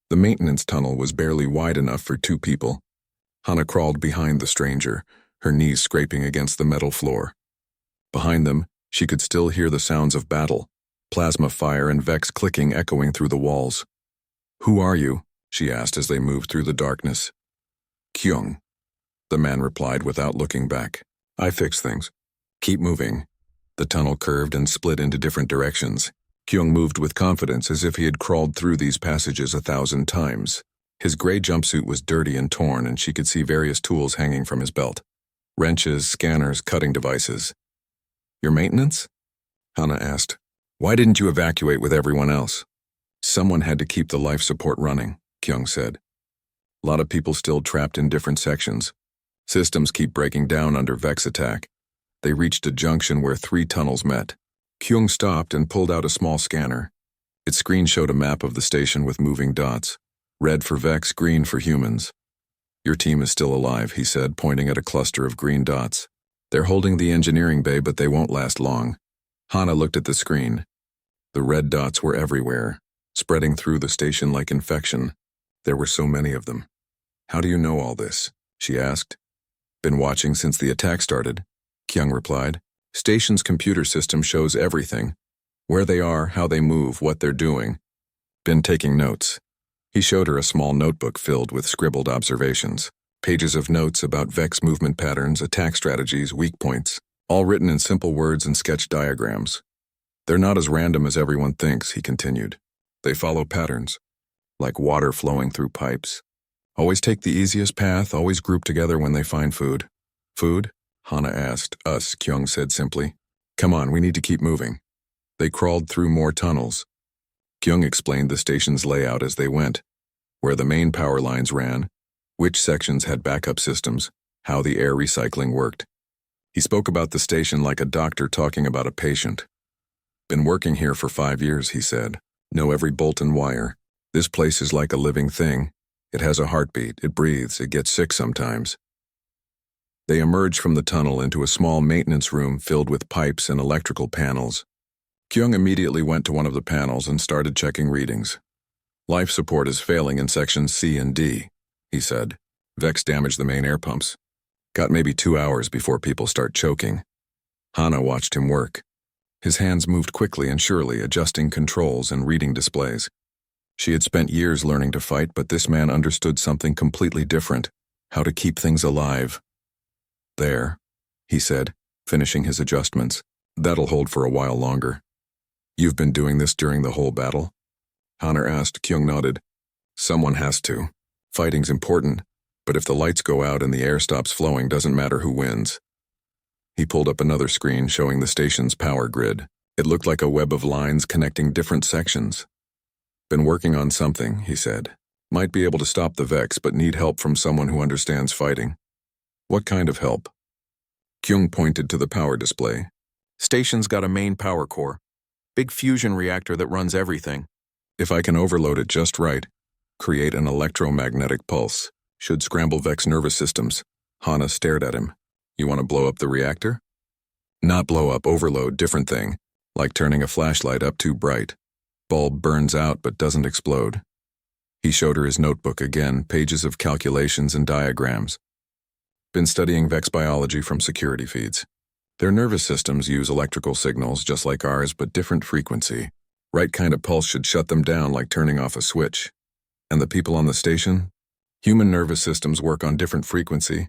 The maintenance tunnel was barely wide enough for two people. Hana crawled behind the stranger, her knees scraping against the metal floor. Behind them, she could still hear the sounds of battle, plasma fire and Vex clicking echoing through the walls. "Who are you?" she asked as they moved through the darkness. "Kyung," the man replied without looking back. "I fix things. Keep moving." The tunnel curved and split into different directions. Kyung moved with confidence as if he had crawled through these passages 1,000 times. His gray jumpsuit was dirty and torn, and she could see various tools hanging from his belt. Wrenches, scanners, cutting devices. "Your maintenance?" Hana asked. "Why didn't you evacuate with everyone else?" "Someone had to keep the life support running," Kyung said. "A lot of people still trapped in different sections. Systems keep breaking down under Vex attack." They reached a junction where 3 tunnels met. Kyung stopped and pulled out a small scanner. Its screen showed a map of the station with moving dots. Red for Vex, green for humans. "Your team is still alive," he said, pointing at a cluster of green dots. "They're holding the engineering bay, but they won't last long." Hana looked at the screen. The red dots were everywhere, spreading through the station like infection. There were so many of them. "How do you know all this?" she asked. "Been watching since the attack started," Kyung replied. "Station's computer system shows everything. Where they are, how they move, what they're doing. Been taking notes." He showed her a small notebook filled with scribbled observations. Pages of notes about Vex movement patterns, attack strategies, weak points, all written in simple words and sketch diagrams. "They're not as random as everyone thinks," he continued. "They follow patterns, like water flowing through pipes. Always take the easiest path, always group together when they find food." "Food?" Hana asked. "Us," Kyung said simply. "Come on, we need to keep moving." They crawled through more tunnels. Kyung explained the station's layout as they went, where the main power lines ran, which sections had backup systems, how the air recycling worked. He spoke about the station like a doctor talking about a patient. "Been working here for 5 years," he said. "Know every bolt and wire. This place is like a living thing. It has a heartbeat, it breathes, it gets sick sometimes." They emerged from the tunnel into a small maintenance room filled with pipes and electrical panels. Kyung immediately went to one of the panels and started checking readings. "Life support is failing in sections C and D," he said. "Vex damaged the main air pumps. Got maybe 2 hours before people start choking." Hana watched him work. His hands moved quickly and surely, adjusting controls and reading displays. She had spent years learning to fight, but this man understood something completely different: how to keep things alive. "There," he said, finishing his adjustments. "That'll hold for a while longer." "You've been doing this during the whole battle?" Hana asked. Kyung nodded. "Someone has to. Fighting's important, but if the lights go out and the air stops flowing, doesn't matter who wins." He pulled up another screen showing the station's power grid. It looked like a web of lines connecting different sections. "Been working on something," he said. "Might be able to stop the Vex, but need help from someone who understands fighting." "What kind of help?" Kyung pointed to the power display. "Station's got a main power core. Big fusion reactor that runs everything. If I can overload it just right, create an electromagnetic pulse, should scramble Vex nervous systems." Hana stared at him. "You want to blow up the reactor?" "Not blow up, overload, different thing. Like turning a flashlight up too bright. Bulb burns out but doesn't explode." He showed her his notebook again, pages of calculations and diagrams. "Been studying Vex biology from security feeds. Their nervous systems use electrical signals just like ours, but different frequency. Right kind of pulse should shut them down like turning off a switch. And the people on the station? Human nervous systems work on different frequency.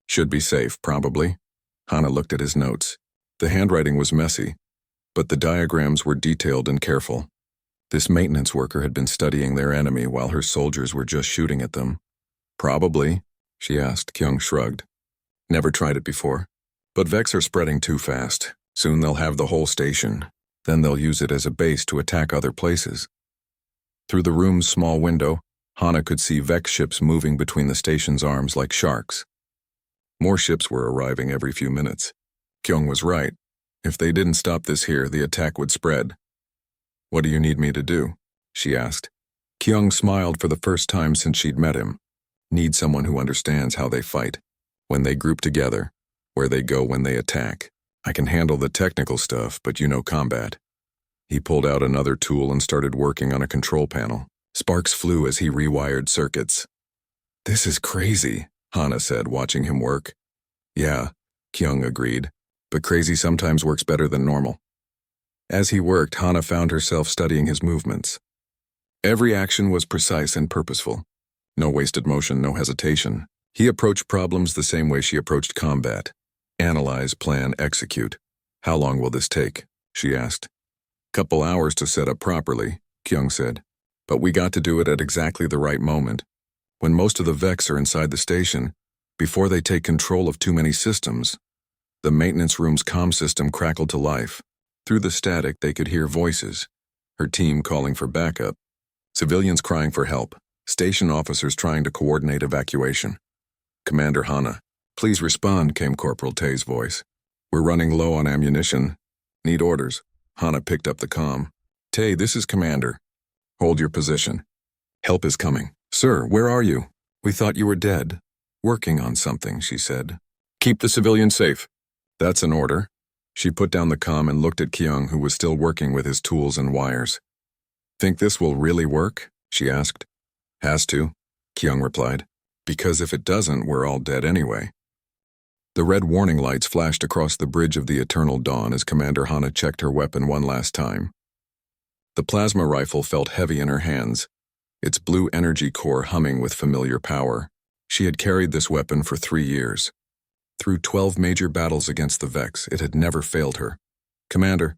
Should be safe, probably." Hana looked at his notes. The handwriting was messy, but the diagrams were detailed and careful. This maintenance worker had been studying their enemy while her soldiers were just shooting at them. "Probably," she asked. Kyung shrugged. "Never tried it before. But Vex are spreading too fast. Soon they'll have the whole station. Then they'll use it as a base to attack other places." Through the room's small window, Hana could see Vex ships moving between the station's arms like sharks. More ships were arriving every few minutes. Kyung was right. If they didn't stop this here, the attack would spread. "What do you need me to do?" she asked. Kyung smiled for the first time since she'd met him. "Need someone who understands how they fight, when they group together, where they go when they attack. I can handle the technical stuff, but you know combat." He pulled out another tool and started working on a control panel. Sparks flew as he rewired circuits. "This is crazy," Hana said, watching him work. "Yeah," Kyung agreed, "but crazy sometimes works better than normal." As he worked, Hana found herself studying his movements. Every action was precise and purposeful. No wasted motion, no hesitation. He approached problems the same way she approached combat. Analyze, plan, execute. "How long will this take?" she asked. "Couple hours to set up properly," Kyung said. "But we got to do it at exactly the right moment. When most of the Vex are inside the station, before they take control of too many systems." The maintenance room's comm system crackled to life. Through the static, they could hear voices. Her team calling for backup. Civilians crying for help. Station officers trying to coordinate evacuation. "Commander Hana, please respond," came Corporal Tay's voice. "We're running low on ammunition. Need orders." Hana picked up the comm. "Tay, this is Commander. Hold your position. Help is coming." "Sir, where are you? We thought you were dead." "Working on something," she said. "Keep the civilians safe." "That's an order." She put down the comm and looked at Kyung, who was still working with his tools and wires. "Think this will really work?" she asked. "Has to," Kyung replied. "Because if it doesn't, we're all dead anyway." The red warning lights flashed across the bridge of the eternal dawn as Commander Hana checked her weapon one last time. The plasma rifle felt heavy in her hands, its blue energy core humming with familiar power. She had carried this weapon for 3 years. Through 12 major battles against the Vex, it had never failed her. "Commander,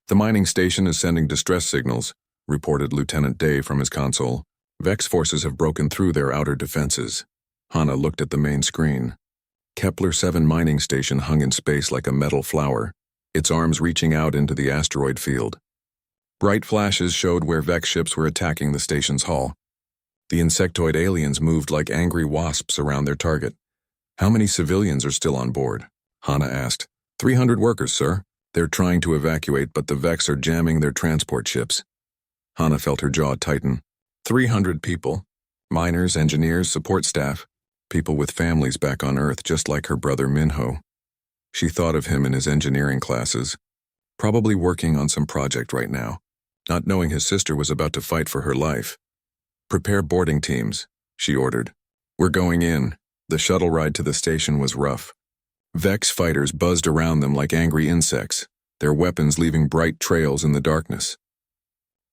the mining station is sending distress signals," reported Lieutenant Day from his console. "Vex forces have broken through their outer defenses." Hana looked at the main screen. Kepler 7 mining station hung in space like a metal flower, its arms reaching out into the asteroid field. Bright flashes showed where Vex ships were attacking the station's hull. The insectoid aliens moved like angry wasps around their target. "How many civilians are still on board?" Hana asked. 300 workers, sir. They're trying to evacuate, but the Vex are jamming their transport ships." Hana felt her jaw tighten. 300 people. Miners, engineers, support staff. People with families back on Earth, just like her brother Minho. She thought of him in his engineering classes, probably working on some project right now, not knowing his sister was about to fight for her life. "Prepare boarding teams," she ordered. "We're going in." The shuttle ride to the station was rough. Vex fighters buzzed around them like angry insects, their weapons leaving bright trails in the darkness.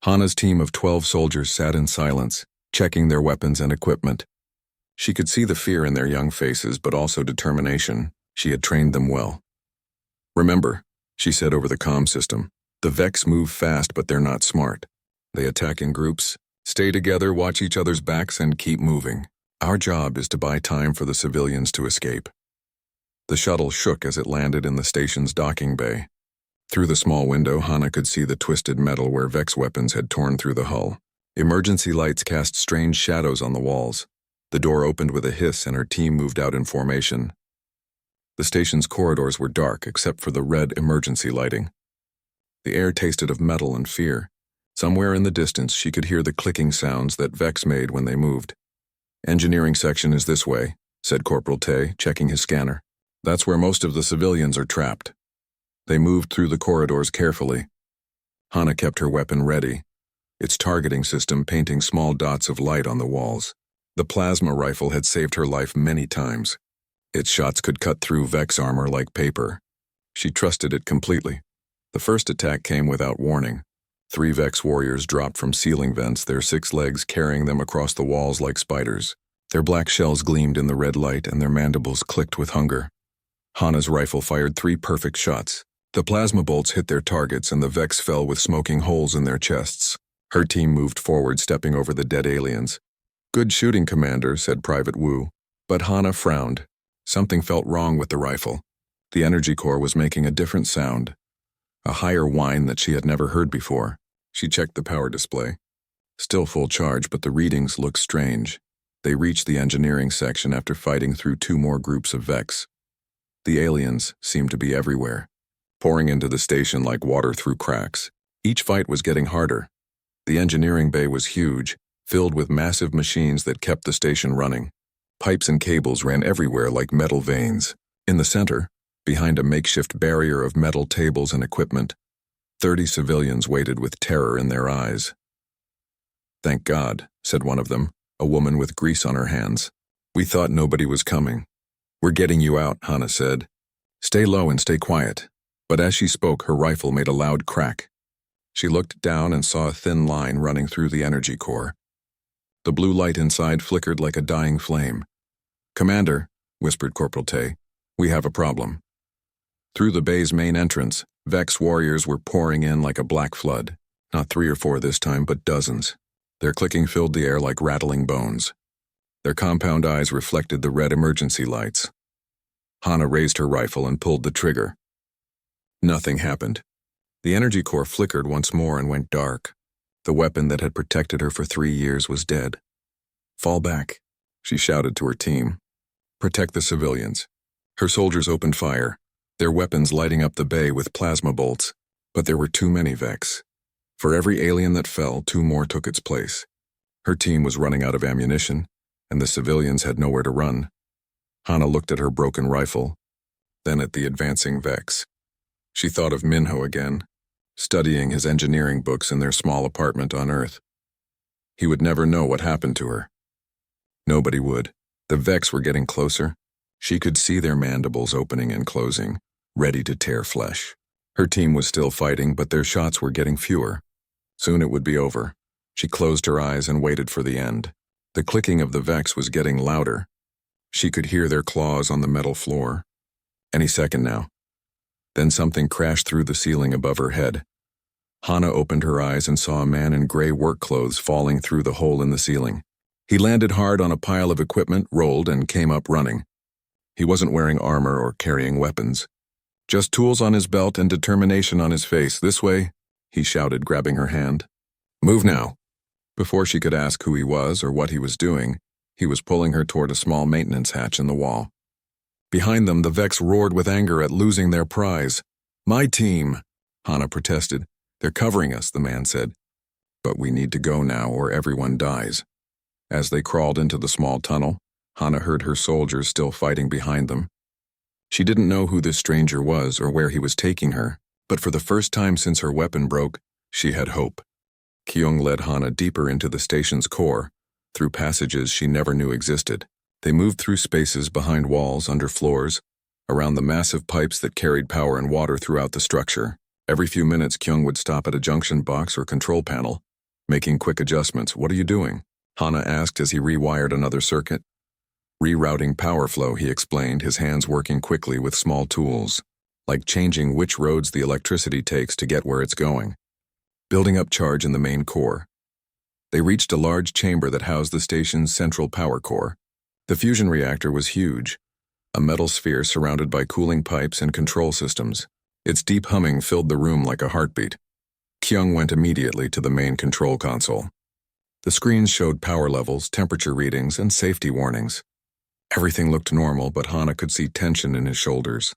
Hana's team of 12 soldiers sat in silence, checking their weapons and equipment. She could see the fear in their young faces, but also determination. She had trained them well. "Remember," she said over the comm system, "the Vex move fast, but they're not smart. They attack in groups, stay together, watch each other's backs, and keep moving. Our job is to buy time for the civilians to escape." The shuttle shook as it landed in the station's docking bay. Through the small window, Hana could see the twisted metal where Vex weapons had torn through the hull. Emergency lights cast strange shadows on the walls. The door opened with a hiss and her team moved out in formation. The station's corridors were dark except for the red emergency lighting. The air tasted of metal and fear. Somewhere in the distance, she could hear the clicking sounds that Vex made when they moved. "Engineering section is this way," said Corporal Tay, checking his scanner. "That's where most of the civilians are trapped." They moved through the corridors carefully. Hana kept her weapon ready, its targeting system painting small dots of light on the walls. The plasma rifle had saved her life many times. Its shots could cut through Vex armor like paper. She trusted it completely. The first attack came without warning. 3 Vex warriors dropped from ceiling vents, their 6 legs carrying them across the walls like spiders. Their black shells gleamed in the red light and their mandibles clicked with hunger. Hana's rifle fired 3 perfect shots. The plasma bolts hit their targets and the Vex fell with smoking holes in their chests. Her team moved forward, stepping over the dead aliens. "Good shooting, Commander," said Private Wu. But Hana frowned. Something felt wrong with the rifle. The energy core was making a different sound, a higher whine that she had never heard before. She checked the power display. Still full charge, but the readings looked strange. They reached the engineering section after fighting through 2 more groups of Vex. The aliens seemed to be everywhere, pouring into the station like water through cracks. Each fight was getting harder. The engineering bay was huge, filled with massive machines that kept the station running. Pipes and cables ran everywhere like metal veins. In the center, behind a makeshift barrier of metal tables and equipment, 30 civilians waited with terror in their eyes. "Thank God," said one of them, a woman with grease on her hands. "We thought nobody was coming." "We're getting you out," Hannah said. "Stay low and stay quiet." But as she spoke, her rifle made a loud crack. She looked down and saw a thin line running through the energy core. The blue light inside flickered like a dying flame. "Commander," whispered Corporal Tay, "we have a problem." Through the bay's main entrance, Vex warriors were pouring in like a black flood. Not 3 or 4 this time, but dozens. Their clicking filled the air like rattling bones. Their compound eyes reflected the red emergency lights. Hannah raised her rifle and pulled the trigger. Nothing happened. The energy core flickered once more and went dark. The weapon that had protected her for 3 years was dead. "Fall back," she shouted to her team. "Protect the civilians." Her soldiers opened fire, their weapons lighting up the bay with plasma bolts, but there were too many Vex. For every alien that fell, 2 more took its place. Her team was running out of ammunition, and the civilians had nowhere to run. Hannah looked at her broken rifle, then at the advancing Vex. She thought of Minho again, studying his engineering books in their small apartment on Earth. He would never know what happened to her. Nobody would. The Vex were getting closer. She could see their mandibles opening and closing, ready to tear flesh. Her team was still fighting, but their shots were getting fewer. Soon it would be over. She closed her eyes and waited for the end. The clicking of the Vex was getting louder. She could hear their claws on the metal floor. Any second now. Then something crashed through the ceiling above her head. Hannah opened her eyes and saw a man in gray work clothes falling through the hole in the ceiling. He landed hard on a pile of equipment, rolled, and came up running. He wasn't wearing armor or carrying weapons. Just tools on his belt and determination on his face. "This way," he shouted, grabbing her hand. "Move now." Before she could ask who he was or what he was doing, he was pulling her toward a small maintenance hatch in the wall. Behind them, the Vex roared with anger at losing their prize. "My team," Hannah protested. "They're covering us," the man said. "But we need to go now or everyone dies." As they crawled into the small tunnel, Hannah heard her soldiers still fighting behind them. She didn't know who this stranger was or where he was taking her, but for the first time since her weapon broke, she had hope. Kyung led Hannah deeper into the station's core, through passages she never knew existed. They moved through spaces behind walls, under floors, around the massive pipes that carried power and water throughout the structure. Every few minutes, Kyung would stop at a junction box or control panel, making quick adjustments. "What are you doing?" Hannah asked as he rewired another circuit. "Rerouting power flow," he explained, his hands working quickly with small tools, like changing which roads the electricity takes to get where it's going. Building up charge in the main core. They reached a large chamber that housed the station's central power core. The fusion reactor was huge, a metal sphere surrounded by cooling pipes and control systems. Its deep humming filled the room like a heartbeat. Kyung went immediately to the main control console. The screens showed power levels, temperature readings, and safety warnings. Everything looked normal, but Hannah could see tension in his shoulders.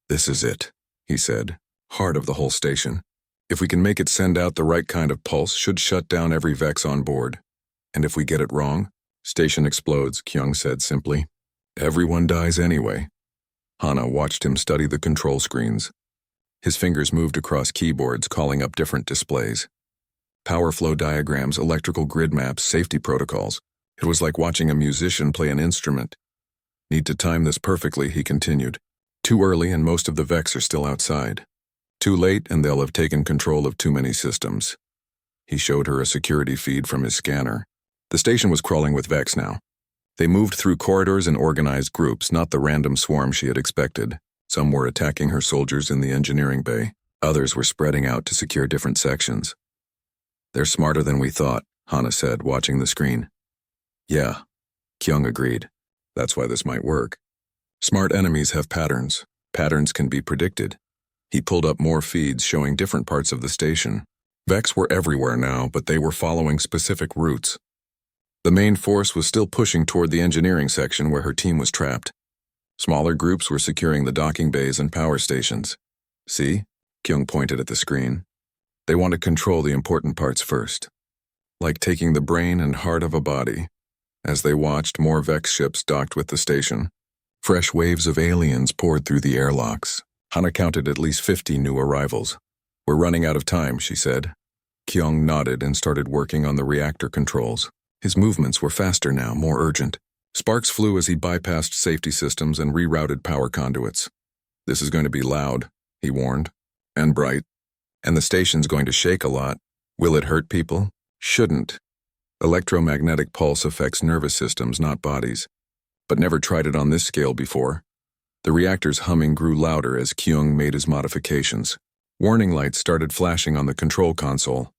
"This is it," he said, "heart of the whole station. If we can make it send out the right kind of pulse, should shut down every Vex on board. And if we get it wrong, station explodes," Kyung said simply. "Everyone dies anyway." Hannah watched him study the control screens. His fingers moved across keyboards, calling up different displays. Power flow diagrams, electrical grid maps, safety protocols. It was like watching a musician play an instrument. "Need to time this perfectly," he continued. "Too early and most of the Vex are still outside. Too late and they'll have taken control of too many systems." He showed her a security feed from his scanner. The station was crawling with Vex now. They moved through corridors in organized groups, not the random swarm she had expected. Some were attacking her soldiers in the engineering bay. Others were spreading out to secure different sections. "They're smarter than we thought," Hannah said, watching the screen. "Yeah," Kyung agreed. "That's why this might work. Smart enemies have patterns. Patterns can be predicted." He pulled up more feeds showing different parts of the station. Vex were everywhere now, but they were following specific routes. The main force was still pushing toward the engineering section where her team was trapped. Smaller groups were securing the docking bays and power stations. "See?" Kyung pointed at the screen. "They want to control the important parts first. Like taking the brain and heart of a body." As they watched, more Vex ships docked with the station. Fresh waves of aliens poured through the airlocks. Hannah counted at least 50 new arrivals. "We're running out of time," she said. Kyung nodded and started working on the reactor controls. His movements were faster now, more urgent. Sparks flew as he bypassed safety systems and rerouted power conduits. "This is going to be loud," he warned, "and bright. And the station's going to shake a lot. Will it hurt people? Shouldn't. Electromagnetic pulse affects nervous systems, not bodies. But never tried it on this scale before." The reactor's humming grew louder as Kyung made his modifications. Warning lights started flashing on the control console.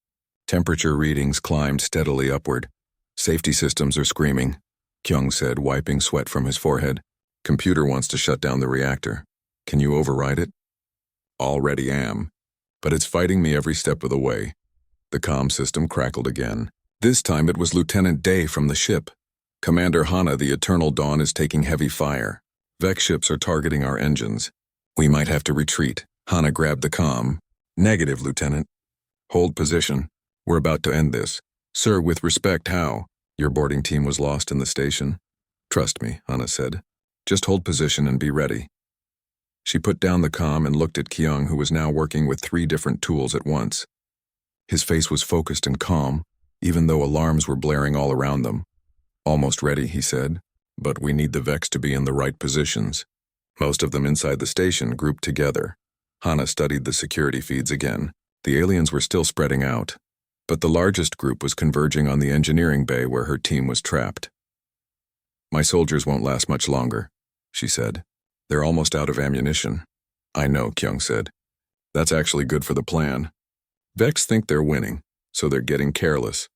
Temperature readings climbed steadily upward. "Safety systems are screaming," Kyung said, wiping sweat from his forehead. "Computer wants to shut down the reactor. Can you override it?" "Already am. But it's fighting me every step of the way." The comm system crackled again. This time it was Lieutenant Day from the ship. "Commander Hana, the Eternal Dawn is taking heavy fire. Vex ships are targeting our engines. We might have to retreat." Hana grabbed the comm. "Negative, Lieutenant. Hold position. We're about to end this." "Sir, with respect, how? Your boarding team was lost in the station?" "Trust me," Hana said. "Just hold position and be ready." She put down the comm and looked at Kyung, who was now working with 3 different tools at once. His face was focused and calm, even though alarms were blaring all around them. "Almost ready," he said, "but we need the Vex to be in the right positions. Most of them inside the station, grouped together." Hana studied the security feeds again. The aliens were still spreading out, but the largest group was converging on the engineering bay where her team was trapped. "My soldiers won't last much longer," she said. "They're almost out of ammunition." "I know," Kyung said. "That's actually good for the plan. Vex think they're winning, so they're getting careless,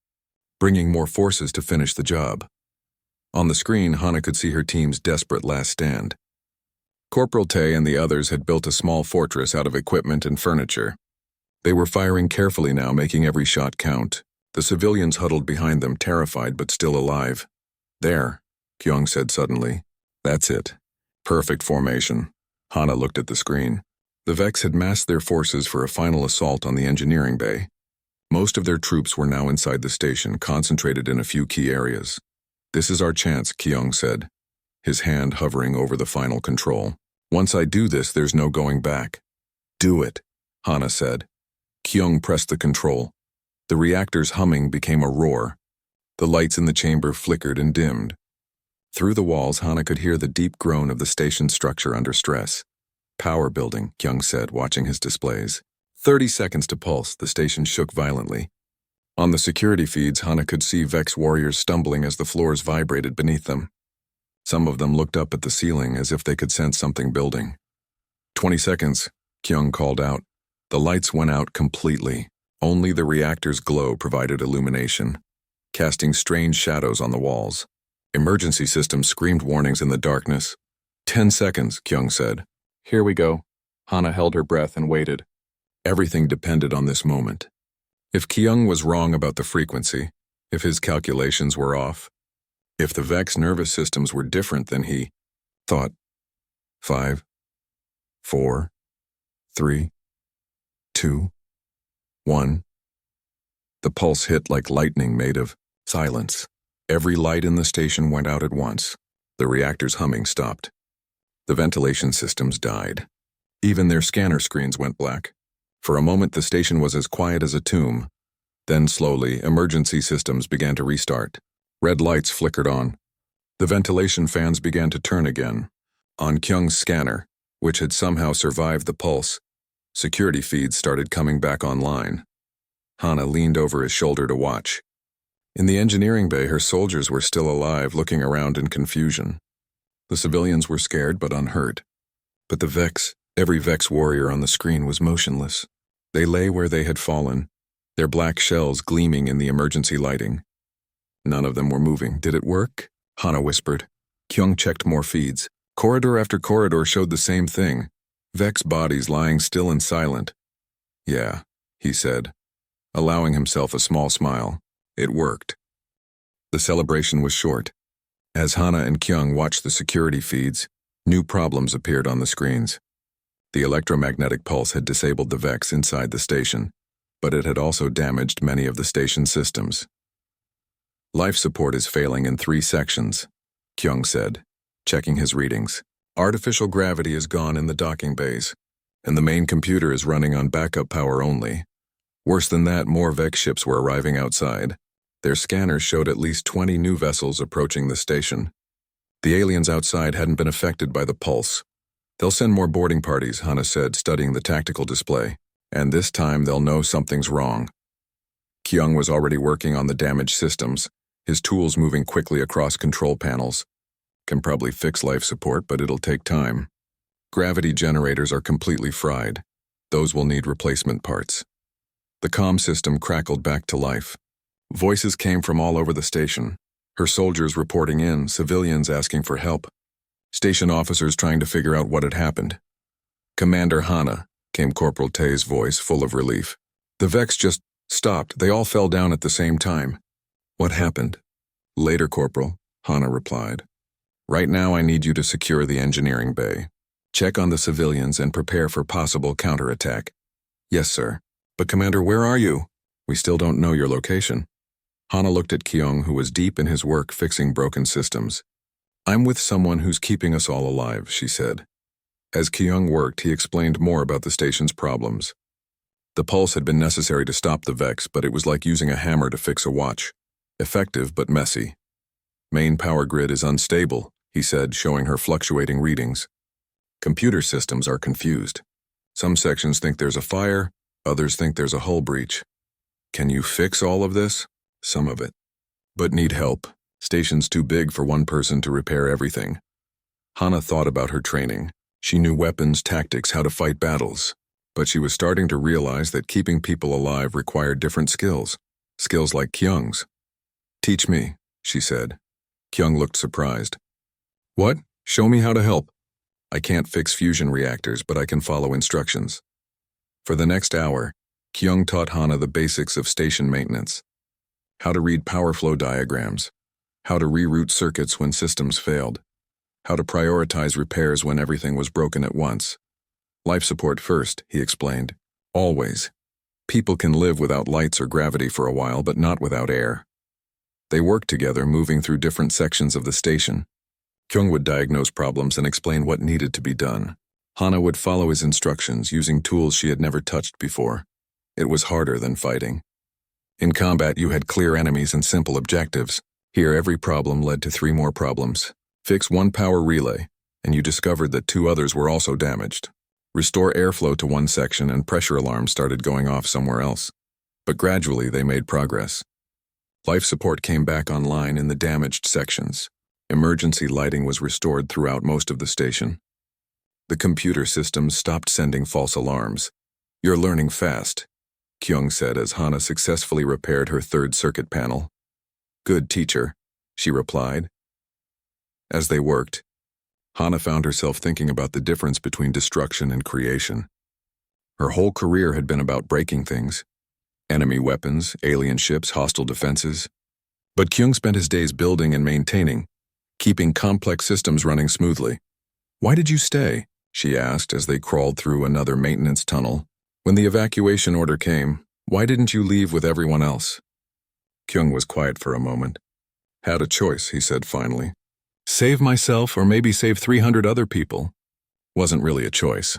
bringing more forces to finish the job." On the screen, Hana could see her team's desperate last stand. Corporal Tay and the others had built a small fortress out of equipment and furniture. They were firing carefully now, making every shot count. The civilians huddled behind them, terrified but still alive. "There," Kyung said suddenly. "That's it. Perfect formation." Hana looked at the screen. The Vex had massed their forces for a final assault on the engineering bay. Most of their troops were now inside the station, concentrated in a few key areas. "This is our chance," Kyung said, his hand hovering over the final control. "Once I do this, there's no going back." "Do it," Hana said. Kyung pressed the control. The reactor's humming became a roar. The lights in the chamber flickered and dimmed. Through the walls, Hana could hear the deep groan of the station's structure under stress. "Power building," Kyung said, watching his displays. 30 seconds to pulse, the station shook violently. On the security feeds, Hana could see Vex warriors stumbling as the floors vibrated beneath them. Some of them looked up at the ceiling as if they could sense something building. 20 seconds, Kyung called out. The lights went out completely. Only the reactor's glow provided illumination, casting strange shadows on the walls. Emergency systems screamed warnings in the darkness. 10 seconds, Kyung said. "Here we go." Hana held her breath and waited. Everything depended on this moment. If Kyung was wrong about the frequency, if his calculations were off, if the Vex nervous systems were different than he thought. 5, 4, 3, 2, 1. The pulse hit like lightning made of silence. Every light in the station went out at once. The reactor's humming stopped. The ventilation systems died. Even their scanner screens went black. For a moment, the station was as quiet as a tomb. Then, slowly, emergency systems began to restart. Red lights flickered on. The ventilation fans began to turn again. On Kyung's scanner, which had somehow survived the pulse, security feeds started coming back online. Hana leaned over his shoulder to watch. In the engineering bay, her soldiers were still alive, looking around in confusion. The civilians were scared but unhurt. But the Vex, every Vex warrior on the screen was motionless. They lay where they had fallen, their black shells gleaming in the emergency lighting. None of them were moving. Did it work? Hana whispered. Kyung checked more feeds. Corridor after corridor showed the same thing. Vex bodies lying still and silent. "Yeah," he said, allowing himself a small smile. It worked. The celebration was short. As Hana and Kyung watched the security feeds, new problems appeared on the screens. The electromagnetic pulse had disabled the Vex inside the station, but it had also damaged many of the station's systems. "Life support is failing in 3 sections," Kyung said, checking his readings. "Artificial gravity is gone in the docking bays, and the main computer is running on backup power only. Worse than that, more Vex ships were arriving outside. Their scanners showed at least 20 new vessels approaching the station. The aliens outside hadn't been affected by the pulse. They'll send more boarding parties, Hana said, studying the tactical display. And this time they'll know something's wrong. Kyung was already working on the damaged systems, his tools moving quickly across control panels. Can probably fix life support, but it'll take time. Gravity generators are completely fried. Those will need replacement parts. The comm system crackled back to life. Voices came from all over the station. Her soldiers reporting in, civilians asking for help. Station officers trying to figure out what had happened. "Commander Hana," came Corporal Tae's voice, full of relief. "The Vex just stopped. They all fell down at the same time." "What happened?" "Later, Corporal," Hana replied. "Right now I need you to secure the engineering bay. Check on the civilians and prepare for possible counterattack." "Yes, sir." "But Commander, where are you?" "We still don't know your location." Hana looked at Kyung, who was deep in his work fixing broken systems. "I'm with someone who's keeping us all alive," she said. As Kyung worked, he explained more about the station's problems. The pulse had been necessary to stop the Vex, but it was like using a hammer to fix a watch. Effective, but messy. "Main power grid is unstable," he said, showing her fluctuating readings. "Computer systems are confused. Some sections think there's a fire, others think there's a hull breach. Can you fix all of this?" "Some of it. But need help. Station's too big for one person to repair everything." Hana thought about her training. She knew weapons, tactics, how to fight battles. But she was starting to realize that keeping people alive required different skills. Skills like Kyung's. "Teach me," she said. Kyung looked surprised. "What? Show me how to help." "I can't fix fusion reactors, but I can follow instructions." For the next hour, Kyung taught Hana the basics of station maintenance. How to read power flow diagrams. How to reroute circuits when systems failed. How to prioritize repairs when everything was broken at once. "Life support first," he explained. "Always. People can live without lights or gravity for a while, but not without air." They worked together, moving through different sections of the station. Kyung would diagnose problems and explain what needed to be done. Hana would follow his instructions, using tools she had never touched before. It was harder than fighting. In combat, you had clear enemies and simple objectives. Here, every problem led to 3 more problems. Fix one power relay, and you discovered that 2 others were also damaged. Restore airflow to one section, and pressure alarms started going off somewhere else. But gradually, they made progress. Life support came back online in the damaged sections. Emergency lighting was restored throughout most of the station. The computer systems stopped sending false alarms. "You're learning fast," Kyung said as Hana successfully repaired her 3rd circuit panel. "Good, teacher," she replied. As they worked, Hana found herself thinking about the difference between destruction and creation. Her whole career had been about breaking things. Enemy weapons, alien ships, hostile defenses. But Kyung spent his days building and maintaining, keeping complex systems running smoothly. "Why did you stay?" she asked as they crawled through another maintenance tunnel. "When the evacuation order came, why didn't you leave with everyone else?" Kyung was quiet for a moment. "Had a choice," he said finally. "Save myself or maybe save 300 other people." Wasn't really a choice.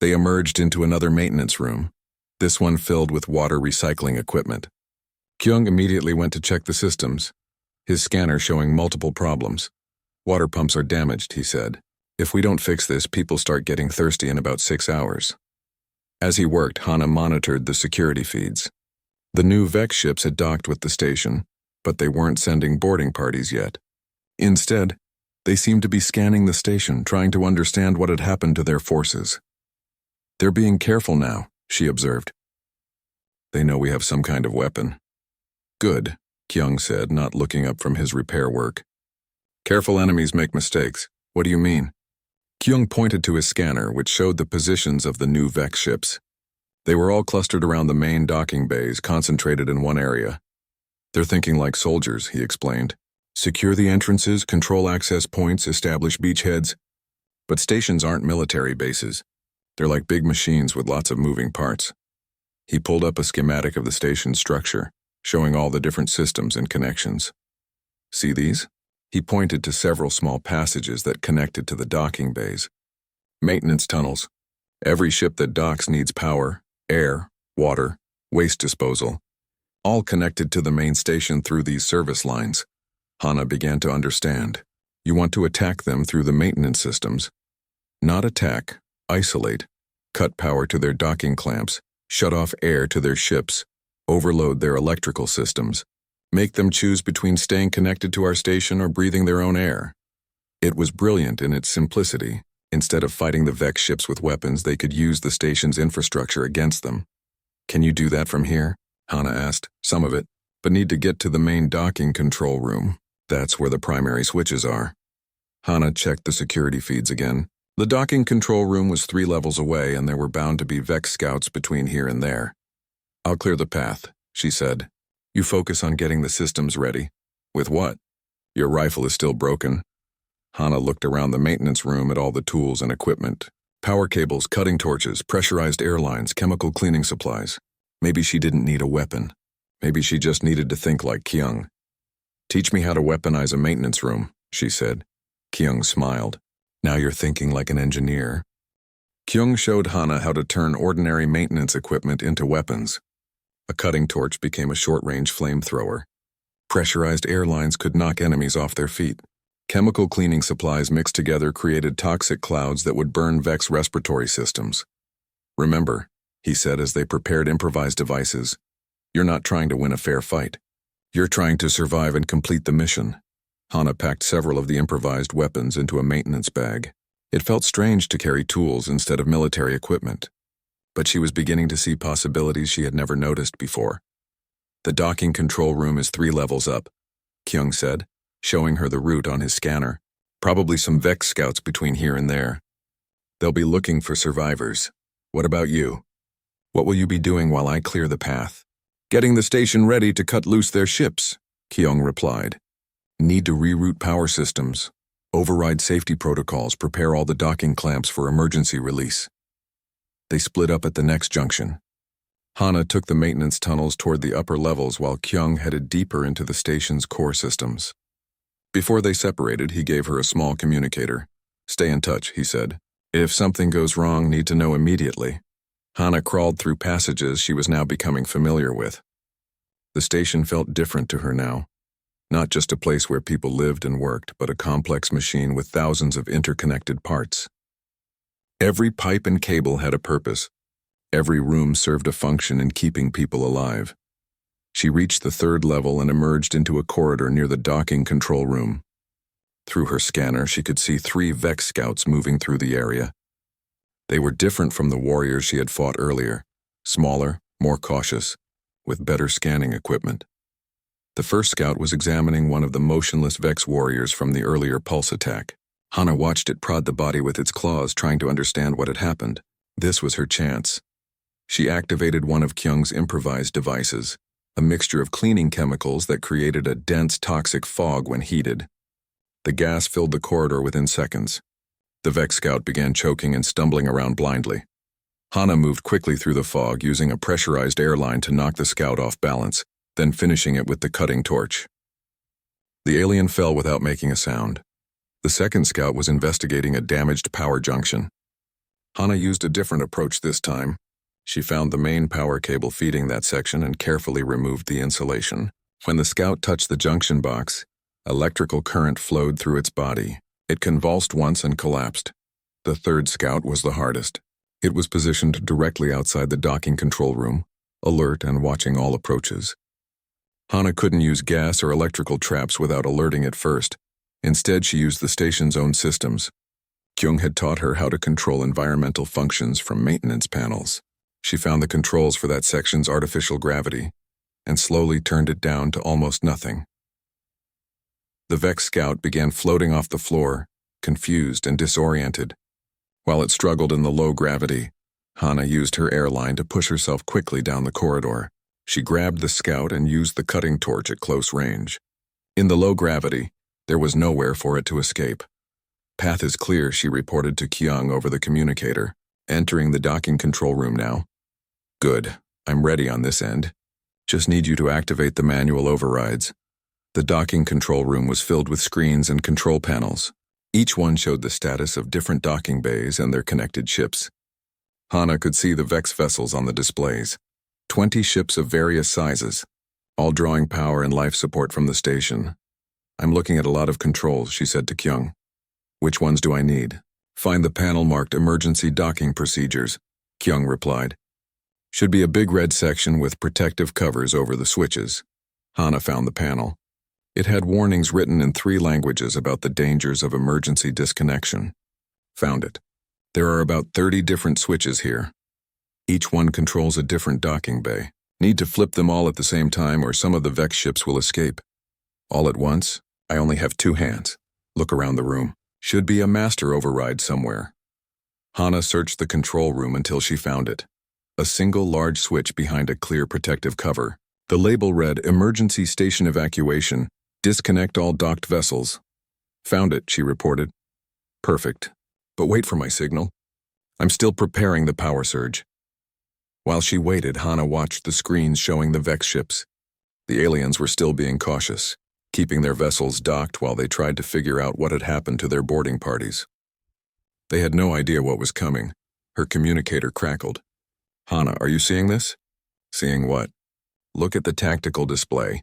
They emerged into another maintenance room, this one filled with water recycling equipment. Kyung immediately went to check the systems, his scanner showing multiple problems. "Water pumps are damaged," he said. "If we don't fix this, people start getting thirsty in about 6 hours." As he worked, Hana monitored the security feeds. The new Vex ships had docked with the station, but they weren't sending boarding parties yet. Instead, they seemed to be scanning the station, trying to understand what had happened to their forces. "They're being careful now," she observed. "They know we have some kind of weapon." "Good," Kyung said, not looking up from his repair work. "Careful enemies make mistakes. What do you mean?" Kyung pointed to his scanner, which showed the positions of the new Vex ships. They were all clustered around the main docking bays, concentrated in one area. "They're thinking like soldiers," he explained. "Secure the entrances, control access points, establish beachheads." But stations aren't military bases. They're like big machines with lots of moving parts. He pulled up a schematic of the station's structure, showing all the different systems and connections. "See these?" He pointed to several small passages that connected to the docking bays. "Maintenance tunnels. Every ship that docks needs power, air, water, waste disposal, all connected to the main station through these service lines. Hana began to understand. You want to attack them through the maintenance systems. Not attack, isolate, cut power to their docking clamps, shut off air to their ships, overload their electrical systems, make them choose between staying connected to our station or breathing their own air. It was brilliant in its simplicity. Instead of fighting the Vex ships with weapons, they could use the station's infrastructure against them. Can you do that from here? Hana asked. Some of it, but need to get to the main docking control room. That's where the primary switches are. Hana checked the security feeds again. The docking control room was 3 levels away, and there were bound to be Vex scouts between here and there. I'll clear the path, she said. You focus on getting the systems ready. With what? Your rifle is still broken. Hana looked around the maintenance room at all the tools and equipment. Power cables, cutting torches, pressurized air lines, chemical cleaning supplies. Maybe she didn't need a weapon. Maybe she just needed to think like Kyung. Teach me how to weaponize a maintenance room, she said. Kyung smiled. Now you're thinking like an engineer. Kyung showed Hana how to turn ordinary maintenance equipment into weapons. A cutting torch became a short-range flamethrower. Pressurized air lines could knock enemies off their feet. Chemical cleaning supplies mixed together created toxic clouds that would burn Vex respiratory systems. Remember, he said as they prepared improvised devices, you're not trying to win a fair fight. You're trying to survive and complete the mission. Hana packed several of the improvised weapons into a maintenance bag. It felt strange to carry tools instead of military equipment, but she was beginning to see possibilities she had never noticed before. The docking control room is 3 levels up, Kyung said, showing her the route on his scanner. Probably some Vex scouts between here and there. They'll be looking for survivors. What about you? What will you be doing while I clear the path? Getting the station ready to cut loose their ships, Kyung replied. Need to reroute power systems, override safety protocols, prepare all the docking clamps for emergency release. They split up at the next junction. Hana took the maintenance tunnels toward the upper levels while Kyung headed deeper into the station's core systems. Before they separated, he gave her a small communicator. Stay in touch, he said. If something goes wrong, need to know immediately. Hana crawled through passages she was now becoming familiar with. The station felt different to her now. Not just a place where people lived and worked, but a complex machine with thousands of interconnected parts. Every pipe and cable had a purpose. Every room served a function in keeping people alive. She reached the 3rd level and emerged into a corridor near the docking control room. Through her scanner, she could see 3 Vex scouts moving through the area. They were different from the warriors she had fought earlier, smaller, more cautious, with better scanning equipment. The first scout was examining one of the motionless Vex warriors from the earlier pulse attack. Hana watched it prod the body with its claws, trying to understand what had happened. This was her chance. She activated one of Kyung's improvised devices, a mixture of cleaning chemicals that created a dense toxic fog when heated. The gas filled the corridor within seconds. The Vex scout began choking and stumbling around blindly. Hana moved quickly through the fog, using a pressurized air line to knock the scout off balance, then finishing it with the cutting torch. The alien fell without making a sound. The second scout was investigating a damaged power junction. Hana used a different approach this time. She found the main power cable feeding that section and carefully removed the insulation. When the scout touched the junction box, electrical current flowed through its body. It convulsed once and collapsed. The third scout was the hardest. It was positioned directly outside the docking control room, alert and watching all approaches. Hana couldn't use gas or electrical traps without alerting it first. Instead, she used the station's own systems. Kyung had taught her how to control environmental functions from maintenance panels. She found the controls for that section's artificial gravity and slowly turned it down to almost nothing. The Vex scout began floating off the floor, confused and disoriented. While it struggled in the low gravity, Hana used her airline to push herself quickly down the corridor. She grabbed the scout and used the cutting torch at close range. In the low gravity, there was nowhere for it to escape. Path is clear, she reported to Kyung over the communicator, entering the docking control room now. Good, I'm ready on this end. Just need you to activate the manual overrides. The docking control room was filled with screens and control panels. Each one showed the status of different docking bays and their connected ships. Hana could see the Vex vessels on the displays. 20 ships of various sizes, all drawing power and life support from the station. I'm looking at a lot of controls, she said to Kyung. Which ones do I need? Find the panel marked Emergency Docking Procedures, Kyung replied. Should be a big red section with protective covers over the switches. Hana found the panel. It had warnings written in 3 languages about the dangers of emergency disconnection. Found it. There are about 30 different switches here. Each one controls a different docking bay. Need to flip them all at the same time or some of the Vex ships will escape. All at once? I only have 2 hands. Look around the room. Should be a master override somewhere. Hana searched the control room until she found it. A single large switch behind a clear protective cover. The label read, Emergency Station Evacuation. Disconnect all docked vessels. Found it, she reported. Perfect. But wait for my signal. I'm still preparing the power surge. While she waited, Hana watched the screens showing the Vex ships. The aliens were still being cautious, keeping their vessels docked while they tried to figure out what had happened to their boarding parties. They had no idea what was coming. Her communicator crackled. Hana, are you seeing this? Seeing what? Look at the tactical display.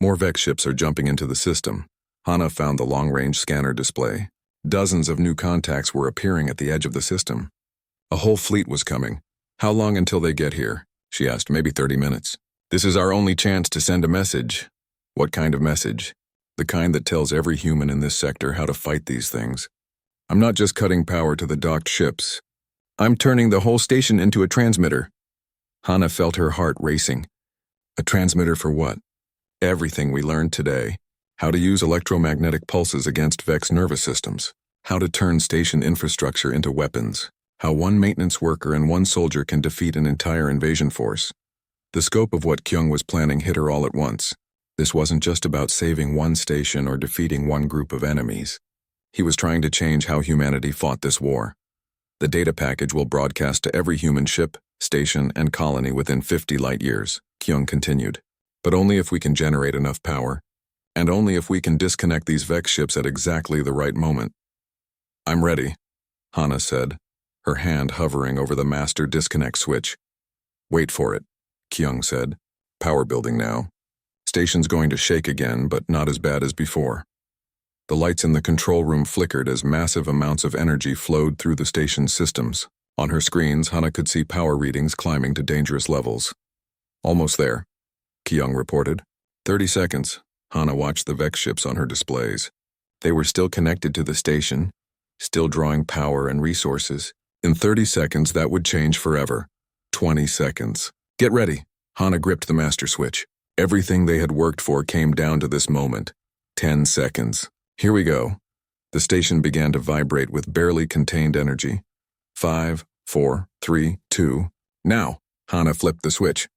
More Vex ships are jumping into the system. Hana found the long-range scanner display. Dozens of new contacts were appearing at the edge of the system. A whole fleet was coming. How long until they get here? She asked. Maybe 30 minutes. This is our only chance to send a message. What kind of message? The kind that tells every human in this sector how to fight these things. I'm not just cutting power to the docked ships. I'm turning the whole station into a transmitter. Hana felt her heart racing. A transmitter for what? Everything we learned today. How to use electromagnetic pulses against Vex nervous systems. How to turn station infrastructure into weapons. How one maintenance worker and one soldier can defeat an entire invasion force. The scope of what Kyung was planning hit her all at once. This wasn't just about saving one station or defeating one group of enemies. He was trying to change how humanity fought this war. The data package will broadcast to every human ship, station, and colony within 50 light years, Kyung continued. But only if we can generate enough power. And only if we can disconnect these Vex ships at exactly the right moment. I'm ready, Hana said, her hand hovering over the master disconnect switch. Wait for it, Kyung said. Power building now. Station's going to shake again, but not as bad as before. The lights in the control room flickered as massive amounts of energy flowed through the station's systems. On her screens, Hana could see power readings climbing to dangerous levels. Almost there, Kyung reported. 30 seconds. Hana watched the Vex ships on her displays. They were still connected to the station, still drawing power and resources. In 30 seconds, that would change forever. 20 seconds. Get ready. Hana gripped the master switch. Everything they had worked for came down to this moment. 10 seconds. Here we go. The station began to vibrate with barely contained energy. 5, 4, 3, 2. Now, Hana flipped the switch.